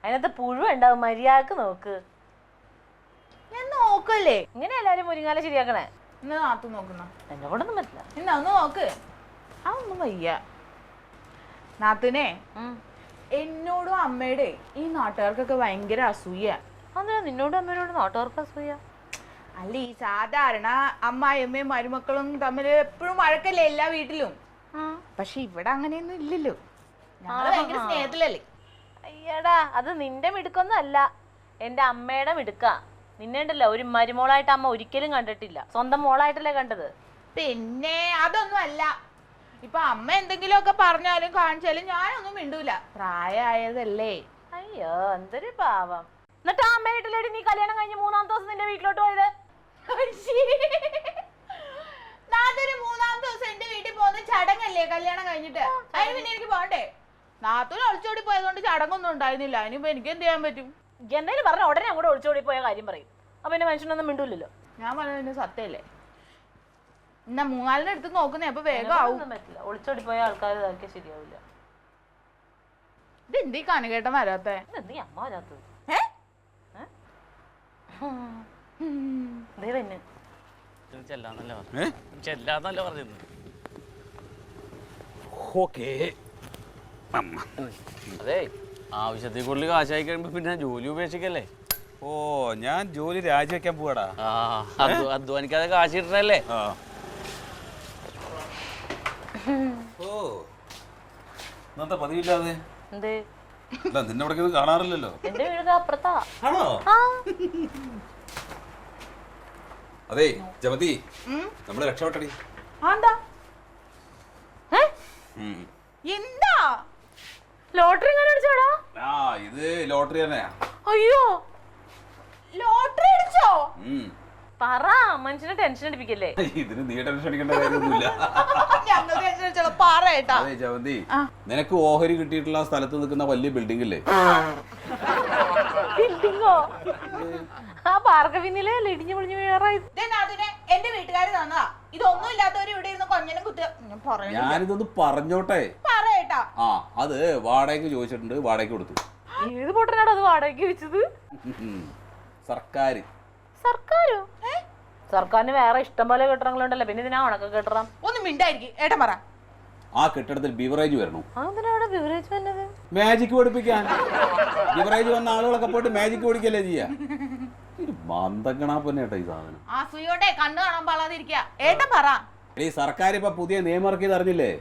അതിനകത്ത് പുഴു ഉണ്ടാവും, മര്യാദക്ക് നോക്ക്. ഞാൻ നോക്കല്ലേ. ഇങ്ങനെ എല്ലാരും മുരിങ്ങാല ശരിയാക്കണേ. ഇന്ന് നാത്തു നോക്കുന്ന എന്നെ കൊണ്ടൊന്നും പറ്റില്ല. ഇന്ന് ഒന്ന് നോക്ക്. അതൊന്നും വയ്യ. നാത്തുനെ എന്നോടും അമ്മയുടെ ഈ നാട്ടുകാർക്കൊക്കെ ഭയങ്കര അസൂയ. അതെന്താ നിന്നോടും അമ്മയോടും നാട്ടുകാർക്ക് അസൂയ? അല്ല, ഈ സാധാരണ അമ്മായിയമ്മയും മരുമക്കളും തമ്മിൽ എപ്പോഴും വഴക്കല്ലേ എല്ലാ വീട്ടിലും. പക്ഷെ ഇവിടെ അങ്ങനെയൊന്നും ഇല്ലല്ലോ. ഞങ്ങള് ഭയങ്കര സ്നേഹത്തിലല്ലേ. അയ്യടാ, അത് നിന്റെ മിടുക്കൊന്നും അല്ല, എന്റെ അമ്മയുടെ മിടുക്ക. നിന്നെ ഉണ്ടല്ലോ ഒരു മരുമോളായിട്ട് അമ്മ ഒരിക്കലും കണ്ടിട്ടില്ല, സ്വന്തം മോളായിട്ടല്ലേ കണ്ടത്. പിന്നെ അതൊന്നും അല്ല. ഇപ്പൊ അമ്മ എന്തെങ്കിലുമൊക്കെ പറഞ്ഞാലും കാണിച്ചാലും ഞാനൊന്നും മിണ്ടൂല, പ്രായമായതല്ലേ. അയ്യോ എന്തൊരു പാവം. എന്നിട്ട് ആ അമ്മ വീട്ടിലേടി നീ കല്യാണം കഴിഞ്ഞ് 3-ാമത്തെ ദിവസം നിന്റെ വീട്ടിലോട്ട് പോയത്? നാത്തൊരു 3-ാമത്തെ ദിവസം എന്റെ വീട്ടിൽ പോകുന്ന ചടങ്ങല്ലേ കല്യാണം കഴിഞ്ഞിട്ട്. അതിന് പിന്നെ എനിക്ക് പോകണ്ടേ? നാത്തൂര് ഒളിച്ചോടി പോയതുകൊണ്ട് ചടങ്ങൊന്നും ഉണ്ടായിരുന്നില്ല. അതിനിപ്പോ എനിക്ക് എന്ത് ചെയ്യാൻ പറ്റും? എന്തായാലും പറഞ്ഞ ഉടനെ അങ്ങോട്ട് ഒളിച്ചോടി പോയ കാര്യം പറയും. അപ്പൊ എന്റെ മനുഷ്യനൊന്നും മിണ്ടൂല്ലോ. ഞാൻ പറഞ്ഞതിന്റെ സത്യല്ലേ. എന്നാ 3-4 അടുത്ത് നോക്കുന്നേ, അപ്പൊ വേഗം ആവും. പറ്റില്ല, ഒളിച്ചോടി പോയ ആൾക്കാർ ഇതാക്കിയ ശരിയാവില്ല. ഇത് എന്തീ കനുകേട്ടൻ വരാത്ത? നീ അമ്മ വരാത്തത് അതെ, ആവശ്യത്തിൽ കൂടുതൽ കാശായി കഴിയുമ്പോ പിന്നെ ജോലി ഉപേക്ഷിക്കല്ലേ? ഓ, ഞാൻ ജോലി രാജിവെക്കാൻ പോവാടാ. അധ്വാനിക്കാതെ കാശ് കിട്ടണല്ലേ? ഓ, ഇന്നത്തെ പതിവില്ലാതെ എന്തേ? അല്ല, നിന്നെ ഇവിടെ കാണാറില്ലല്ലോ. എന്റെ വീട് അപ്പുറത്താ. ആണോ? അതെ ജമതി, നമ്മള് രക്ഷപ്പെട്ടടി. എന്താ ലോട്ടറി എങ്ങനെ അടിച്ചോടാ? ആ, ഇത് ലോട്ടറി തന്നെയാ. അയ്യോ, ലോട്ടറി അടിച്ചോ? പറ, മനുഷ്യനെ ടെൻഷൻ അടിപ്പിക്കല്ലേ. ഇതിന് നീ ടെൻഷൻ അടിക്കേണ്ട കാര്യമൊന്നുമില്ല. അതെ ജമന്തി, നിനക്ക് ഓഹരി കിട്ടിയിട്ടുള്ള സ്ഥലത്ത് നിൽക്കുന്ന വലിയ ബിൽഡിംഗ് ഇല്ലേ? ബിൽഡിങ്ങോ? ആ പാർക്ക് പിന്നിലെ ഇടിഞ്ഞു പൊളിഞ്ഞു വീഴാറായി. എന്റെ വീട്ടുകാര് തന്നതാ. ഇതൊന്നും ഇല്ലാത്തവര് ഇവിടെ ഇരുന്ന് കൊഞ്ഞനും കുത്തുക. ഞാനിതൊന്ന് പറഞ്ഞോട്ടെ. പറയട്ടാ. ആ, അത് വാടകയ്ക്ക് ചോദിച്ചിട്ടുണ്ട്, വാടകയ്ക്ക് കൊടുത്തു. ഏത് പൊട്ടനാണ് അത് വാടകയ്ക്ക് വെച്ചത്? സർക്കാർ. സർക്കാരോ? സർക്കാരിന് വേറെ ഇഷ്ടം പോലെ കെട്ടിടങ്ങളുണ്ടല്ലോ, പിന്നെ ഇതിനാ ഉണക്ക കെട്ടിടം. ഒന്നും മിണ്ടായിരിക്കും ഏട്ടൻ പറ. ആ കെട്ടിടത്തിൽ ബിവറേജ് വരണം. അതെന്തിനാണ് ബിവറേജ് വന്നത്? മാജിക് പഠിപ്പിക്കാൻ. ബിവറേജ് വന്ന ആളുകളൊക്കെ പോയിട്ട് മാജിക് പഠിക്കല്ലേ ചെയ്യാ. മന്ദഗണാപ്പന്നേട്ടാ ഈ സാധനം. ആ സുയോട്ടെ കണ്ണു കാണാൻ പാടാതിരിക്കുക. ഏട്ടൻ പറ. ഈ സർക്കാർ ഇപ്പൊ പുതിയ നിയമം ഇറക്കിയത് അറിഞ്ഞില്ലേ?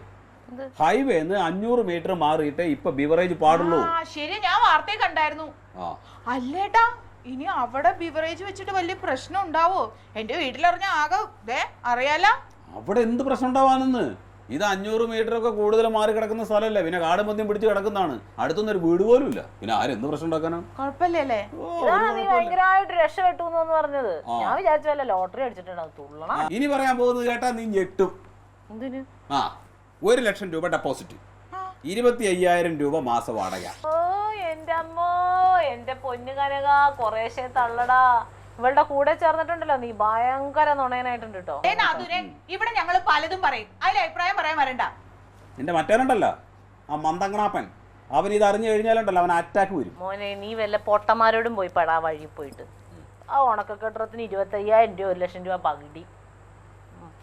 ഹൈവേന്ന് 500 മീറ്റർ മാറിയിട്ട് ഇപ്പൊ ബിവറേജ് പാടുള്ളൂ. ശരി, ഞാൻ വാർത്തയെ കണ്ടായിരുന്നു. അല്ലേട്ടാ, ഇനി അവിടെ ബിവറേജ് വെച്ചിട്ട് വലിയ പ്രശ്നം ഉണ്ടാവോ? എന്റെ വീട്ടിലറിഞ്ഞ ആകെ അറിയാലോ. അവിടെ എന്ത് പ്രശ്നം ഉണ്ടാവാനെന്ന്? ഇത് 500 മീറ്റർ ഒക്കെ കൂടുതൽ മാറി കിടക്കുന്ന സ്ഥലമല്ലേ, പിന്നെ കാടും പന്തിയും പിടിച്ച് കിടക്കുന്നതാണ്. അടുത്തൊന്നും ഒരു വീട് പോലും ഇല്ല, പിന്നെ ആരെന്ത് പ്രശ്നം ഉണ്ടാക്കാനോ? കുഴപ്പമില്ലല്ലേ? ഭയങ്കരമായിട്ട് രക്ഷപ്പെട്ടു എന്ന് പറഞ്ഞത്. ഞാൻ വിചാരിച്ചല്ല ലോട്ടറി അടിച്ചിട്ടുണ്ടാവും. ഇനി പറയാൻ പോകുന്നത് കേട്ടാ നീ ഞെട്ടും. എന്തിന്? 1 ലക്ഷം രൂപ ഡെപ്പോസിറ്റ്, 25,000 രൂപ മാസ വാടക. ഓ എന്റെ അമ്മോ, എന്റെ പൊന്നു കനക, കുറേശ്ശെ തള്ളടാ. ഇവളുടെ കൂടെ ചേർന്നിട്ടുണ്ടല്ലോ നീ, ഭയങ്കര നുണയനായിട്ടുണ്ട് കേട്ടോ. ഇവിടെ ഞങ്ങള് പലതും പറയും, അതിൽ അഭിപ്രായം പറയാൻ വരണ്ട. എന്റെ മറ്റവനുണ്ടല്ലോ, ആ മന്ദങ്ങണാപ്പൻ, അവൻ ഇത് അറിഞ്ഞു കഴിഞ്ഞാലുണ്ടല്ലോ അവൻ അറ്റാക്ക് വരും. മോനെ, നീ വല്ല പൊട്ടന്മാരോടും പോയി പെടാ വഴി പോയിട്ട്. ആ ഉണക്കക്കെട്ടിടത്തിന് 25,000 രൂപ 1 ലക്ഷം രൂപ പകുതി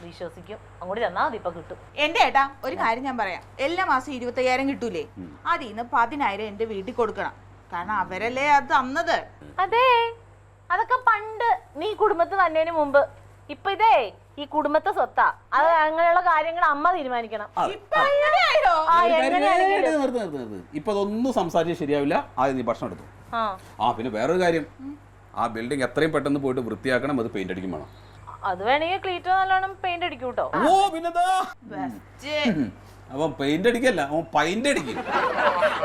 വിശ്വസിക്കും. അങ്ങോട്ട് ചെന്നാ മതി, ഇപ്പൊ കിട്ടും. എന്റെ ഏട്ടാ, ഒരു കാര്യം ഞാൻ പറയാം. എല്ലാ മാസം 25,000 കിട്ടൂലേ? അതിന്ന് 10,000 എന്റെ വീട്ടിൽ കൊടുക്കണം. കാരണം അവരല്ലേ അത് തന്നത്. അതെ, അതൊക്കെ പണ്ട് നീ കുടുംബത്ത് വന്നതിന് മുമ്പ്. ഇപ്പൊ ഇതേ ഈ കുടുംബത്തെ സ്വത്താ. അത് അങ്ങനെയുള്ള കാര്യങ്ങൾ അമ്മ തീരുമാനിക്കണം. ഇപ്പൊ അതൊന്നും സംസാരിച്ചാൽ ശരിയാവില്ല. ആദ്യം നീ ഭക്ഷണം എടുത്തു. പിന്നെ വേറൊരു കാര്യം, ആ ബിൽഡിംഗ് എത്രയും പെട്ടെന്ന് പോയിട്ട് വൃത്തിയാക്കണം. അത് പെയിന്റ് അടിക്കും വേണം. അത് വേണമെങ്കിൽ ക്ലീറ്റോ നല്ലോണം പെയിന്റ് അടിക്കും കേട്ടോ. ഓ പിന്നെന്താ, അവൻ പെയിന്റ് അടിക്കല്ല, അവൻ പൈന്റ് അടിക്കും.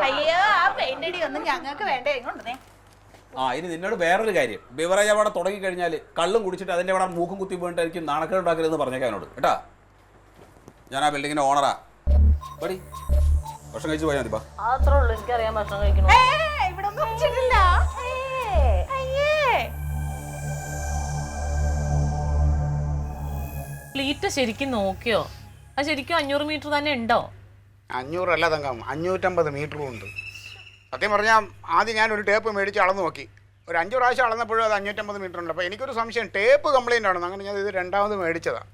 അയ്യോ, ആ പെയിന്റ് അടി ഒന്നും ഞങ്ങൾക്ക് വേണ്ടേ. ഇങ്ങോട്ടേ. ഇനി നിന്നോട് വേറൊരു കാര്യം, ബിവറേജ് അവിടെ തുടങ്ങി കഴിഞ്ഞാൽ കള്ളും കുടിച്ചിട്ട് അതിന്റെ അവിടെ മൂക്കും കുത്തി പോയിട്ടായിരിക്കും നാണക്കേട് ഉണ്ടാക്കരുതെന്ന് പറഞ്ഞേക്കാം അവനോട് കേട്ടാ. ഞാൻ ആ ബിൽഡിങ്ങിന്റെ ഓണറാ. പടി ഭക്ഷണം കഴിച്ചു പോയാൽ മതി. അത്രേ ഉള്ളൂ, എനിക്കറിയാം ഭക്ഷണം കഴിക്കണം. ക്ലീറ്റ് ശരിക്കും നോക്കിയോ? അത് ശരിക്കും 500 മീറ്റർ തന്നെ ഉണ്ടോ? 500 അല്ല തങ്കം, 550 മീറ്ററും ഉണ്ട്. സത്യം പറഞ്ഞാൽ ആദ്യം ഞാനൊരു ടേപ്പ് മേടിച്ച് അളന്ന് നോക്കി. ഒരു 5 പ്രാവശ്യം അളന്നപ്പോഴും അത് 550 മീറ്റർ ഉണ്ട്. അപ്പോൾ എനിക്കൊരു സംശയം ടേപ്പ് കംപ്ലൈൻ്റ് ആണെന്ന്. അങ്ങനെ ഞാൻ ഇത് രണ്ടാമത് മേടിച്ചതാണ്.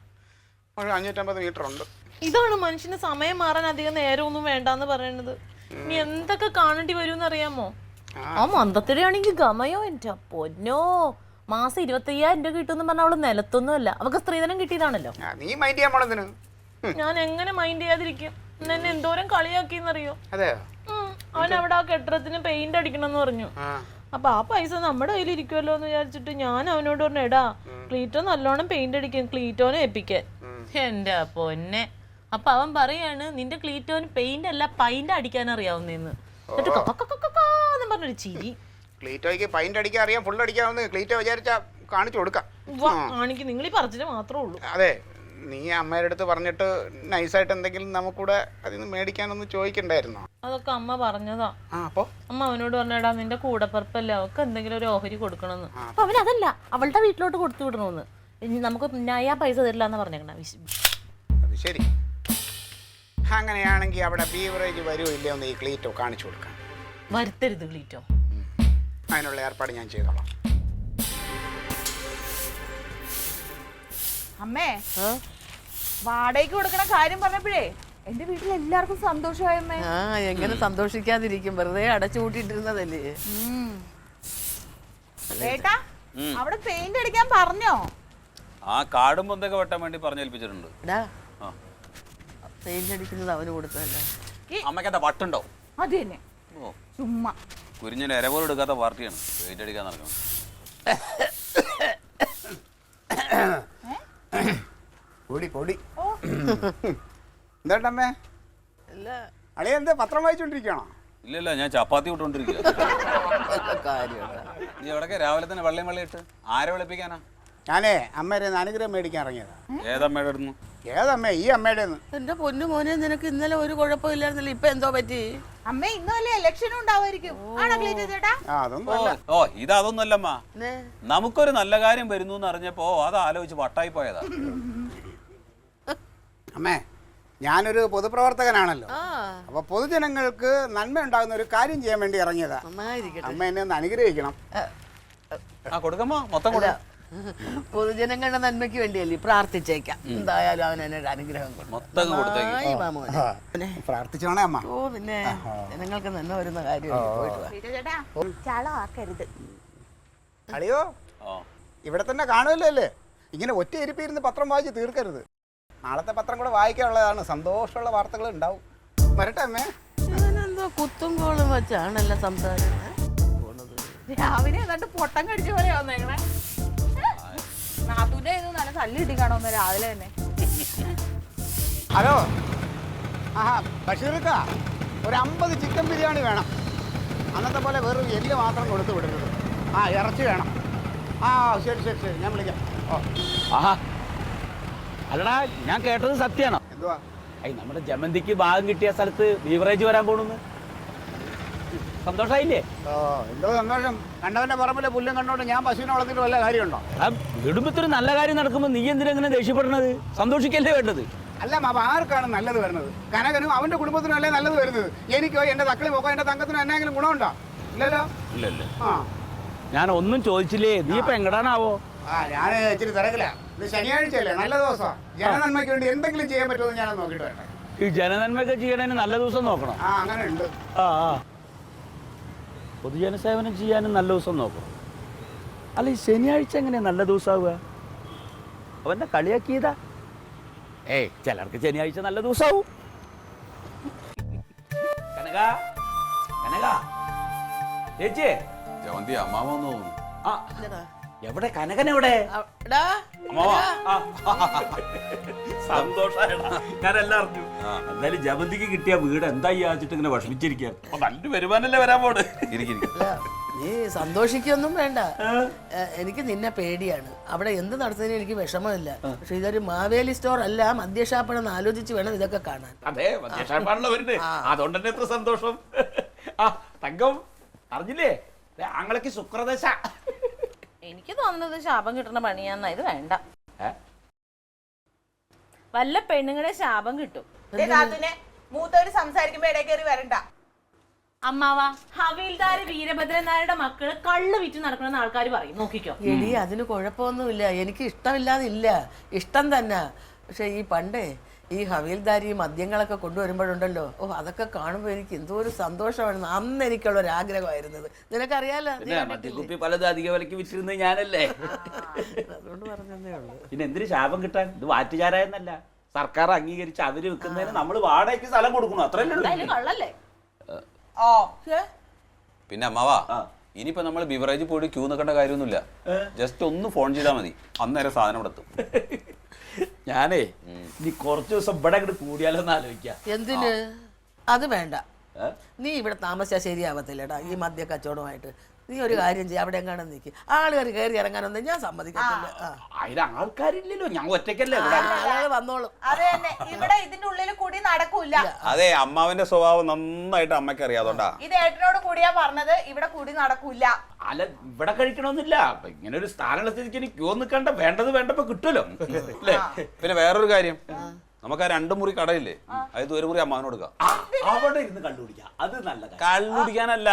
ഒരു 550 മീറ്റർ ഉണ്ട്. ഇതാണ് മനുഷ്യന് സമയം മാറാൻ അധികം നേരമൊന്നും വേണ്ടെന്ന് പറയുന്നത്. ഇനി എന്തൊക്കെ കാണേണ്ടി വരുമെന്ന് അറിയാമോ? ആ മന്ദത്തിലാണെങ്കിൽ ഗമയോ എൻ്റെ പൊന്നോ, മാസം 25,000 രൂപ കിട്ടുമെന്ന് പറഞ്ഞാൽ അവള് നിലത്തൊന്നും അല്ല, അവൾക്ക് സ്ത്രീധനം കിട്ടിയതാണല്ലോ. നീ മൈൻഡ് ചെയ്യാൻ പോണെന്തിന്? ഞാൻ എങ്ങനെ മൈൻഡ് ചെയ്യാതിരിക്കും? എന്നെ എന്തോരം കളിയാക്കിന്നറിയോ? അതെ, അവൻ അവിടെ ആ കെട്ടിടത്തിന് പെയിന്റ് അടിക്കണമെന്ന് പറഞ്ഞു. അപ്പൊ ആ പൈസ നമ്മുടെ കയ്യിൽ ഇരിക്കുമല്ലോ എന്ന് വിചാരിച്ചിട്ട് ഞാൻ അവനോട് പറഞ്ഞു, എടാ ക്ലീറ്റോ നല്ലോണം പെയിന്റ് അടിക്കാൻ, ക്ലീറ്റോനെ ഏൽപ്പിക്കാൻ. എന്റെ പൊന്നെ. അപ്പൊ അവൻ പറയാണ്, നിന്റെ ക്ലീറ്റോന് പെയിന്റ് അല്ല പൈന്റ് അടിക്കാൻ അറിയാവുന്നെന്ന്. എന്നിട്ട് പറഞ്ഞൊരു ചിരി. ക്ലീറ്റോയ്ക്ക് പെയിന്റ് അടിക്കാൻ അറിയാം, ഫുൾ അടിക്കാവുന്ന ക്ലീറ്റോ വിചാരിച്ചാ കാണിച്ചു കൊടുക്കാം. കാണിക്കും, നിങ്ങൾ ഈ പറഞ്ഞിട്ട് മാത്രമേ ഉള്ളൂ. അതെ, നീ അമ്മയുടെ അടുത്ത് പറഞ്ഞിട്ട് നൈസായിട്ട് എന്തെങ്കിലും നമുക്കൂടെ അതിൽ നിന്ന് മേടിക്കാനൊന്ന് ചോദിക്കണ്ടായിരുന്നോ? അതൊക്കെ അമ്മ പറഞ്ഞതാ. അപ്പൊ അമ്മ അവനോട് പറഞ്ഞടാ, നിന്റെ കൂടപ്പറപ്പല്ലേ, അവൾക്ക് എന്തെങ്കിലും ഒരു ഓഹരി കൊടുക്കണമെന്ന്. അപ്പൊ അവനതല്ല, അവളുടെ വീട്ടിലോട്ട് കൊടുത്തു വിടണമെന്ന്. ഇനി നമുക്ക് ഞാൻ പൈസ തരില്ല എന്ന് പറഞ്ഞേക്കണ. അത് ശരി. അങ്ങനെയാണെങ്കിൽ അവിടെ ബീവറേജ് വരുമോ ഇല്ലയോ എന്ന് ഈ ക്ലീറ്റോ കാണിച്ചു കൊടുക്കാം. വരുത്തരുത് ക്ലീറ്റോ. അതിനുള്ള ഏർപ്പാട് ഞാൻ ചെയ്തോളാം. അമ്മേ, വാടകയ്ക്ക് കൊടുക്കണ കാര്യം പറഞ്ഞപ്പോഴേ എന്റെ വീട്ടിൽ എല്ലാവർക്കും സന്തോഷമായമ്മേ. എങ്ങനെ സന്തോഷിക്കാതിരിക്കും, വെറുതെ അടച്ചു കൂട്ടിട്ടിരുന്നതല്ലേ. ഏട്ടാ, അവിടെ പെയിന്റ് അടിക്കാൻ പറഞ്ഞോ? ആ കാടും പൊന്തൊക്കെ വെട്ടാൻ വേണ്ടി പറഞ്ഞേൽപ്പിച്ചിട്ടുണ്ട്. പെയിന്റ് അടിക്കുന്നത് അവന് കൊടുത്തല്ലേ. അമ്മയ്ക്ക് എന്താ വട്ടുണ്ടോ? അത് തന്നെ, ചുമ്മാ കുരിഞ്ഞിന് ഇര പോലും എടുക്കാത്ത പാർട്ടിയാണ് പെയിന്റ് അടിക്കാൻ നടക്കുന്നത്. പൊടി പൊടി. എന്താട്ടമ്മേ, അളിയ എന്താ പത്രം വായിച്ചോണ്ടിരിക്കണോ? ഇല്ലല്ല, ഞാൻ ചപ്പാത്തി വിട്ടോണ്ടിരിക്കുക. നീ എവിടൊക്കെ രാവിലെ തന്നെ വെള്ളം വെള്ളിയിട്ട് ആരെ വിളിപ്പിക്കാനാ? ഞാനേ അമ്മയുടെ അനുഗ്രഹം മേടിക്കാൻ ഇറങ്ങിയതാ. ഏതമ്മയുടെ അടുന്ന്? ഏതമ്മേ? ഈ അമ്മയുടെ. എന്റെ പൊന്നു മോനെ, നിനക്ക് ഇന്നലെ ഒരു കുഴപ്പമില്ലായിരുന്നല്ലോ, ഇപ്പൊ എന്തോ പറ്റി? അമ്മ ഇന്നല്ലേ ഇലക്ഷനും ഉണ്ടാവുമായിരിക്കും. ആണോ ക്ലീറ്റോ ചേട്ടാ? ഓ ഇതൊന്നല്ലമ്മ, നമുക്കൊരു നല്ല കാര്യം വരുന്നു എന്ന് അറിഞ്ഞപ്പോ അത് ആലോചിച്ച് വട്ടായി പോയതാ. അമ്മേ, ഞാനൊരു പൊതുപ്രവർത്തകനാണല്ലോ. അപ്പൊ പൊതുജനങ്ങൾക്ക് നന്മ ഉണ്ടാകുന്ന ഒരു കാര്യം ചെയ്യാൻ വേണ്ടി ഇറങ്ങിയതാ. അമ്മ എന്നെ ഒന്ന് അനുഗ്രഹിക്കണം. കൊടുക്കമ്മ, മൊത്തം കൊടുക്കാം. പൊതുജനങ്ങളുടെ നന്മയ്ക്ക് വേണ്ടിയല്ലേ, പ്രാർത്ഥിച്ചേക്കാം. എന്തായാലും അവൻ എന്നെ ഒരു അനുഗ്രഹം മൊത്തം പ്രാർത്ഥിച്ചോണേ അമ്മ. ഓ പിന്നെ ജനങ്ങൾക്ക് നന്മ വരുന്ന കാര്യം. ചളാക്കരുത്. അളിയോ, ഇവിടെ തന്നെ കാണുമല്ലോ അല്ലേ? ഇങ്ങനെ ഒറ്റ ഇരിപ്പിരുന്ന് പത്രം വായിച്ച് തീർക്കരുത്. നാളത്തെ പത്രം കൂടെ വായിക്കാനുള്ളതാണ്. സന്തോഷമുള്ള വാർത്തകൾ ഉണ്ടാവും. വരട്ടെ അമ്മേ. എന്തോ കുത്തും കോളും വെച്ചാണല്ലോ സംസാരം. രാവിലെ എന്നിട്ട് പൊട്ടം കടിച്ച പോലെ വന്നേക്കണേ. നാത്തൂന്റെ നല്ല തല്ലിട്ടി കാണുമെന്ന് രാവിലെ തന്നെ. ഹലോ, ബഷീർക്ക, ഒരു 50 ചിക്കൻ ബിരിയാണി വേണം. അന്നത്തെ പോലെ വെറും എല്ല് മാത്രം കൊടുത്തു വിടരുത്. ഇറച്ചി വേണം. ശരി ശരി ശരി, ഞാൻ വിളിക്കാം. അല്ലടാ, ഞാൻ കേട്ടത് സത്യമാണോ? എന്തുവാ? നമ്മുടെ ജമന്തിക്ക് ഭാഗം കിട്ടിയ സ്ഥലത്ത് ബീവറേജ് വരാൻ പോണെന്ന്. സന്തോഷായില്ലേ? എന്തോ സന്തോഷം. കണ്ടവന്റെ പറമ്പിലെ പുല്ലും കണ്ടോണ്ട് ഞാൻ പശുവിനെ വളർത്തിട്ട് വല്ല കാര്യമുണ്ടോ? ഇടുമ്പത്തൊരു നല്ല കാര്യം നടക്കുമ്പോൾ നീ എന്തിനെങ്ങനെ ദേഷ്യപ്പെടുന്നത്? സന്തോഷിക്കല്ലേ വേണ്ടത്? അല്ല മാപ്പ, ആർക്കാണ് നല്ലത് വരുന്നത്? കനകനും അവന്റെ കുടുംബത്തിനും അല്ലേ നല്ലത് വരുന്നത്? എനിക്കോ എന്റെ തക്കളി പോക്കോ എന്റെ തങ്കത്തിനും എന്നെങ്കിലും ഗുണമുണ്ടോ? ഇല്ലല്ലോ. ഇല്ലല്ലോ. ഞാൻ ഒന്നും ചോദിച്ചില്ലേ, നീ ഇപ്പൊ എങ്ങടാണാവോ? ഞാൻ ഇച്ചിരി തിരക്കില്ല. ഇത് ശനിയാഴ്ചയല്ലേ, നല്ല ദിവസമാണ്. ജനനന്മയ്ക്ക് വേണ്ടി എന്തെങ്കിലും ചെയ്യാൻ പറ്റുമെന്ന് ഞാനത് നോക്കിയിട്ട് വേണ്ട. ഈ ജനനന്മയൊക്കെ ചെയ്യണതിന് നല്ല ദിവസം നോക്കണം. അങ്ങനെ ഉണ്ട്. പൊതുജന സേവനം ചെയ്യാനും നല്ല ദിവസം നോക്കണം. അല്ല, ഈ ശനിയാഴ്ച എങ്ങനെയാ നല്ല ദിവസമാവുക? അവന്റെ കളിയാക്കിയതാ. ചിലർക്ക് ശനിയാഴ്ച നല്ല ദിവസമാവും. കനക, കനക ചേച്ചി, ജവന്തി അമ്മാവ തോന്നുന്നു. എവിടെ കനകൻ? എവിടെ? സന്തോഷായടാ, ഞാനെല്ലാം അറിഞ്ഞു. എന്തായാലും ജമന്തിക്ക് കിട്ടിയ വീട് എന്താ വെച്ചിട്ട് ഇങ്ങനെ വിഷമിച്ചിരിക്കാൻ. നല്ല വരുമാനല്ലേ വരാൻ പോണ്. നീ സന്തോഷിക്കൊന്നും വേണ്ട. എനിക്ക് നിന്നെ പേടിയാണ്. അവിടെ എന്ത് നടത്തുന്നതിന് എനിക്ക് വിഷമമില്ല. പക്ഷെ ഇതൊരു മാവേലി സ്റ്റോർ അല്ല, മദ്യഷാപ്പാണെന്ന് ആലോചിച്ച് വേണം ഇതൊക്കെ കാണാൻ. അതെ, മദ്യഷാപ്പാണല്ലോ വരുന്നത്. അതുകൊണ്ട് തന്നെ എത്ര സന്തോഷം. തങ്കം അറിഞ്ഞില്ലേ, ആങ്ങളക്ക് ശുക്രദശ. എനിക്ക് തോന്നുന്നത് ശാപം കിട്ടുന്ന പണിയാന്നാ. ഇത് വേണ്ട. വല്ല പെണ്ണുങ്ങളെ ശാപം കിട്ടും. മൂത്തവര് സംസാരിക്കുമ്പോ ഇടയിൽ കയറി വരണ്ട. അമ്മാവാ ഹവീൽദാര് വീരഭദ്രൻ നായരുടെ മക്കള് കള്ള് വിറ്റ് നടക്കണമെന്ന് ആൾക്കാർ പറയും, നോക്കിക്കോ. എടി അതിന് കുഴപ്പമൊന്നുമില്ല, എനിക്ക് ഇഷ്ടമില്ലാതില്ല, ഇഷ്ടം തന്നെ. പക്ഷെ ഈ പണ്ടേ ഈ ഹവീൽദാരി മദ്യങ്ങളൊക്കെ കൊണ്ടുവരുമ്പോഴുണ്ടല്ലോ, ഓ അതൊക്കെ കാണുമ്പോൾ എനിക്ക് എന്തോ ഒരു സന്തോഷമായിരുന്നു. അന്ന് എനിക്കുള്ള ഒരു ആഗ്രഹമായിരുന്നത്, നിനക്കറിയാലോ. മദ്യക്കുപ്പി പലതും അധിക വിലക്ക് വിറ്റിരുന്നത് ഞാനല്ലേ. അതുകൊണ്ട് പറഞ്ഞതേ ഉള്ളൂ. പിന്നെ എന്തിനു ശാപം കിട്ടാൻ? ഇത് വാറ്റുചാരായെന്നല്ല, സർക്കാർ അംഗീകരിച്ച് അവര് വെക്കുന്നതിന് നമ്മൾ വാടകയ്ക്ക് സ്ഥലം കൊടുക്കണം, അത്രയല്ലേ ഉള്ളൂ. കള്ളല്ലേ? ഓ പിന്നെ അമ്മാവാ, ഇനിയിപ്പോ നമ്മൾ ബിവറേജ് പോയിട്ട് ക്യൂ നിൽക്കേണ്ട കാര്യമൊന്നുമില്ല. ജസ്റ്റ് ഒന്ന് ഫോൺ ചെയ്താൽ മതി, അന്നേരം സാധനം ഇവിടെ എത്തും. ഞാനേ നീ കുറച്ച് ദിവസം ഇവിടെ അങ്ങോട്ട് കൂടിയാലോ എന്ന് ആലോചിക്കാം. എന്തിന്? അത് വേണ്ട, നീ ഇവിടെ താമസിച്ചാൽ ശരിയാവത്തില്ലടാ ഈ മദ്യ കച്ചവടമായിട്ട്. നീ ഒരു കാര്യം ചെയ്യ, അവിടെ എങ്ങാനും നിൽക്കി, ആളുകാർ കയറി ഇറങ്ങാനൊന്നും ഞാൻ സമ്മതിക്കത്തില്ല. അതിന് ആൾക്കാരില്ലല്ലോ, ഞാൻ ഒറ്റയ്ക്കല്ലേ. ആളുകൾ വന്നോളും. അതെ തന്നെ, ഇവിടെ ഇതിന്റെ ഉള്ളിൽ കൂടി നടക്കൂല. അതെ, അമ്മാവന്റെ സ്വഭാവം നന്നായിട്ട് അമ്മയ്ക്ക് അറിയാത്തോണ്ടാ. ഇത് ഏട്ടനോട് കൂടിയാ പറഞ്ഞത്, ഇവിടെ കൂടി നടക്കൂല. അല്ല, ഇവിടെ കഴിക്കണമെന്നില്ല, ഇങ്ങനെ ഒരു സ്ഥാനമുള്ള സ്ഥിതിക്ക് എനിക്ക് ക്യൂ നിൽക്കണ്ട, വേണ്ടത് വേണ്ടപ്പോ കിട്ടുമല്ലോ അല്ലേ. പിന്നെ വേറൊരു കാര്യം, നമുക്ക് ആ 2 മുറി കടയില്ലേ, അത് 1 മുറി അമ്മാവനോട് കൊടുക്കാം. അവിടെ ഇരുന്ന് കണ്ടുപിടിക്കാം, അത് നല്ല കാര്യം. കള്ളുടിക്കാനല്ല,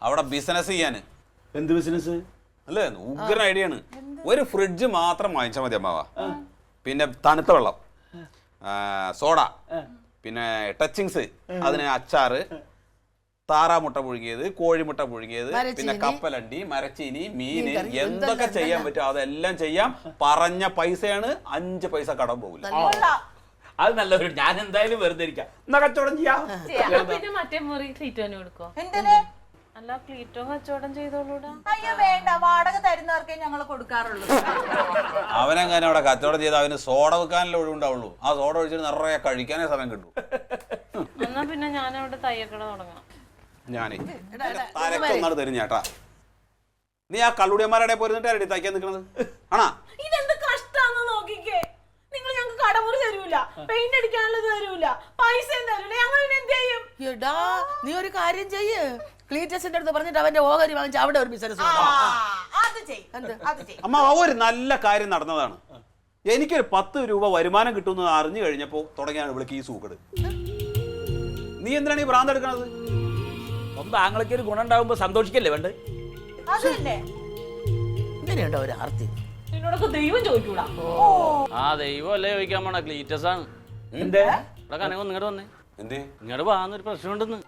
അവിടെ ബിസിനസ് ചെയ്യാന്. എന്ത് ബിസിനസ്? അല്ലേ, ഉഗ്രൻ ഐഡിയ ആണ്. ഒരു ഫ്രിഡ്ജ് മാത്രം വാങ്ങിച്ചാൽ മതി അമ്മാവ. പിന്നെ തണുത്ത വെള്ളം, സോഡ, പിന്നെ ടച്ചിങ്സ്, അതിന് അച്ചാറ്, താറാമുട്ട പുഴുങ്ങിയത്, കോഴിമുട്ട പുഴുങ്ങിയത്, പിന്നെ കപ്പലണ്ടി, മരച്ചീനി, മീന്, എന്തൊക്കെ ചെയ്യാൻ പറ്റും അതെല്ലാം ചെയ്യാം. പറഞ്ഞ പൈസയാണ്, 5 പൈസ കടം പോകില്ല. അത് നല്ലൊരു, ഞാൻ എന്തായാലും വെറുതെ ഇരിക്കാം, എന്നാ കച്ചവടം ചെയ്യാം. പിന്നെ മറ്റേ മുറി ക്ലീറ്റോന് കൊടുക്കോ? എന്തിന്? അല്ല, ക്ലീറ്റോ കച്ചവടം ചെയ്തോളൂടാ. അയ്യോ വേണ്ട, വാടക തരുന്നവർക്കേ ഞങ്ങൾ കൊടുക്കാറുള്ളൂ. അവനെങ്ങനെ അവിടെ കച്ചവടം ചെയ്ത് അവന് സോഡ വെക്കാനല്ലേ ഒഴിവുണ്ടാവുള്ളൂ. ആ സോഡ ഒഴിച്ചിട്ട് നിറയെ കഴിക്കാനേ സമയം കിട്ടും. എന്നാ പിന്നെ ഞാൻ അവിടെ തയ്യക്കട തുടങ്ങാം. ഞാനേ തരക്കൊന്നാണ് തരും ചേട്ടാ. നീ ആ കള്ളുടിയന്മാരുടെ പോയിരുന്നിട്ട് ആരടി തയ്ക്കാൻ നിൽക്കുന്നത് ആണാ? ഇതെന്ത് കഷ്ടാന്ന് നോക്കിക്കേ. നിങ്ങൾ ഞങ്ങൾക്ക് കടമുറി തരൂല, പെയിന്റ് അടിക്കാനുള്ളത് തരൂല, പൈസയും തരൂല, ഞങ്ങൾ പിന്നെ എന്ത് ചെയ്യും? എടാ നീ ഒരു കാര്യം ചെയ്യ്, ക്ലീറ്റസിന്റെ അടുത്ത് പറഞ്ഞിട്ട് അവന്റെ ഓഹരി വാങ്ങിച്ച് അവിടെ ഒരു ബിസിനസ്. അമ്മ, ഒരു നല്ല കാര്യം നടന്നതാണ്. എനിക്കൊരു 10 രൂപ വരുമാനം കിട്ടുമെന്ന് അറിഞ്ഞു കഴിഞ്ഞപ്പോ തുടങ്ങിയാണ് ഇവിടേക്ക് ഈ സൂക്കട്. നീ എന്തിനാണ് ഈ ഭ്രാന്ത് എടുക്കണത്? സ്വന്തം ആങ്ങളൊക്കെ ഒരു ഗുണം ഉണ്ടാവുമ്പോ സന്തോഷിക്കല്ലേ വേണ്ട? ഇങ്ങനെയുണ്ടോ ഒരു ആർത്തി? നിന്നോടൊക്കെ ദൈവം ചോദിക്കൂടാ. ആ ദൈവം അല്ലേ ചോദിക്കാൻ പോണ, ക്ലീറ്റസ് ആണ്. എന്തേ ഇവിടെ കനകം ഇങ്ങോട്ട് വന്നേ, എന്തേ ഇങ്ങോട്ട് വാന്നൊരു പ്രശ്നമുണ്ടെന്ന്.